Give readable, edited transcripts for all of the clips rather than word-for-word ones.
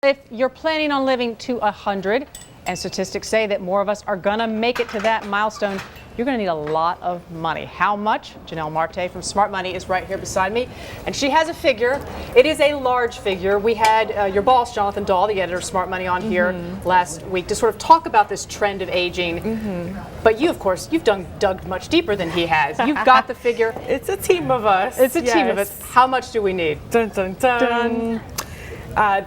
If you're planning on living to 100, and statistics say that more of us are gonna make it to that milestone, you're gonna need a lot of money. How much? Jonnelle Marte from Smart Money is right here beside me, and she has a figure. It is a large figure. We had your boss, Jonathan Dahl, the editor of Smart Money, on here last week to sort of talk about this trend of aging. But you, of course, you've dug much deeper than he has. You've got the figure. It's a team of us. It's a team of us. How much do we need? Dun, dun, dun.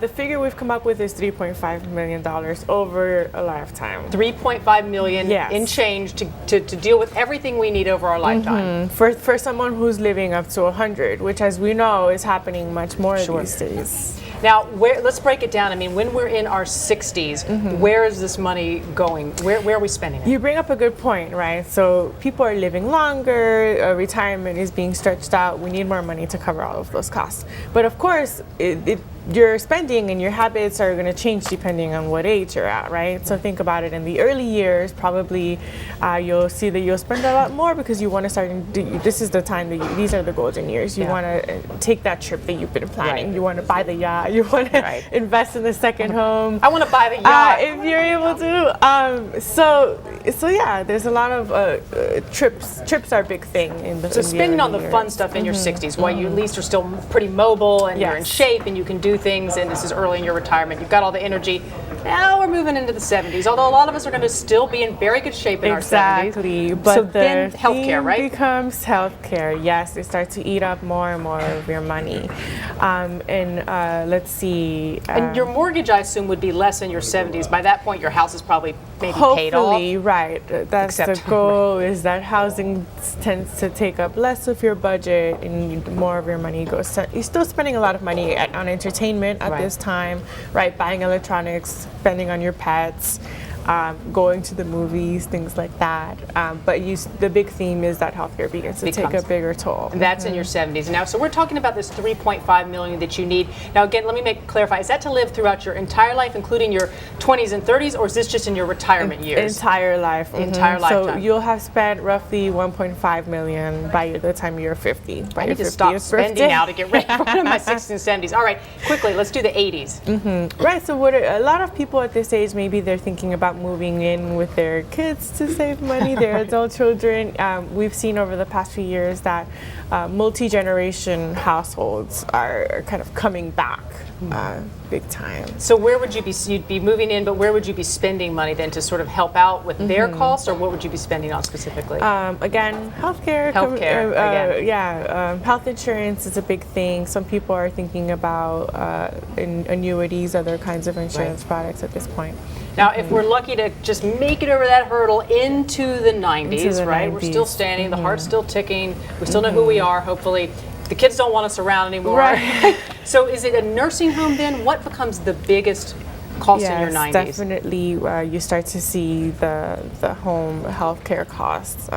The figure we've come up with is $3.5 million over a lifetime. $3.5 million in change to deal with everything we need over our lifetime. For someone who's living up to 100, which, as we know, is happening much more these days. Now, let's break it down. I mean, when we're in our 60s, where is this money going? Where are we spending it? You bring up a good point, right? So people are living longer, retirement is being stretched out. We need more money to cover all of those costs. But of course, your spending and your habits are going to change depending on what age you're at, right? So think about it. In the early years, probably you'll see that you'll spend a lot more because you want to start. This is the time that these are the golden years. You want to take that trip that you've been planning. You want to buy the yacht. You want to invest in the second home. I want to buy the yacht if you're able to. So yeah, there's a lot of trips. Trips are a big thing in the. So spending on the fun stuff in your 60s, while you at least are still pretty mobile and you're in shape and you can do things, and this is early in your retirement. You've got all the energy. Now we're moving into the 70s, although a lot of us are going to still be in very good shape in our 70s. Exactly, but so then healthcare, right? Becomes healthcare. Yes, they start to eat up more and more of your money. Let's see. And your mortgage, I assume, would be less in your 70s. By that point, your house is probably maybe paid off. Hopefully, right. That's the goal. Is that housing tends to take up less of your budget and more of your money goes. You're still spending a lot of money on entertainment at this time, right? Buying electronics, spending on your pets, going to the movies, things like that. But the big theme is that healthcare begins to take a bigger toll. And that's in your 70s now. So we're talking about this $3.5 million that you need. Now again, let me clarify. Is that to live throughout your entire life, including your 20s and 30s, or is this just in your retirement years? Entire life. Entire lifetime. So you'll have spent roughly $1.5 million by the time you're 50. I need to stop spending now to get ready for one of my 60s and 70s. All right, quickly, let's do the 80s. Right, so a lot of people at this age, maybe they're thinking about moving in with their kids to save money, their adult children. We've seen over the past few years that multi-generation households are kind of coming back big time. So where would you'd be moving in, but where would you be spending money then to sort of help out with their costs, or what would you be spending on specifically? Again, healthcare. Health insurance is a big thing. Some people are thinking about annuities, other kinds of insurance products at this point. Now, if we're lucky to just make it over that hurdle into the 90s, right? We're still standing, the heart's still ticking, we still know who we are, hopefully. The kids don't want us around anymore. Right. So is it a nursing home then? What becomes the biggest cost in your 90s? Definitely you start to see the home health care costs.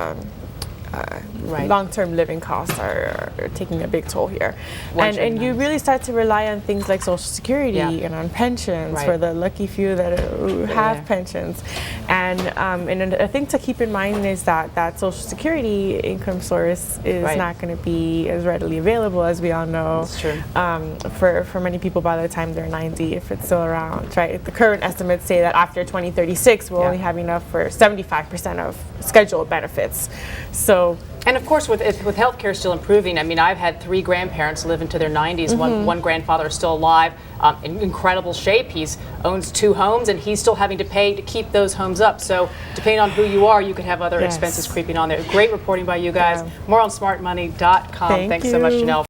Long-term living costs are taking a big toll here. And you really start to rely on things like Social Security and on pensions for the lucky few that have pensions. And a thing to keep in mind is that Social Security income source is not going to be as readily available, as we all know. That's true. For many people by the time they're 90, if it's still around, right? The current estimates say that after 2036, we'll only have enough for 75% of scheduled benefits. So. And of course, with healthcare still improving, I mean, I've had 3 grandparents live into their 90s. One grandfather is still alive, in incredible shape. He owns 2 homes, and he's still having to pay to keep those homes up. So depending on who you are, you could have other expenses creeping on there. Great reporting by you guys. More on smartmoney.com. Thanks so much, Jonnelle.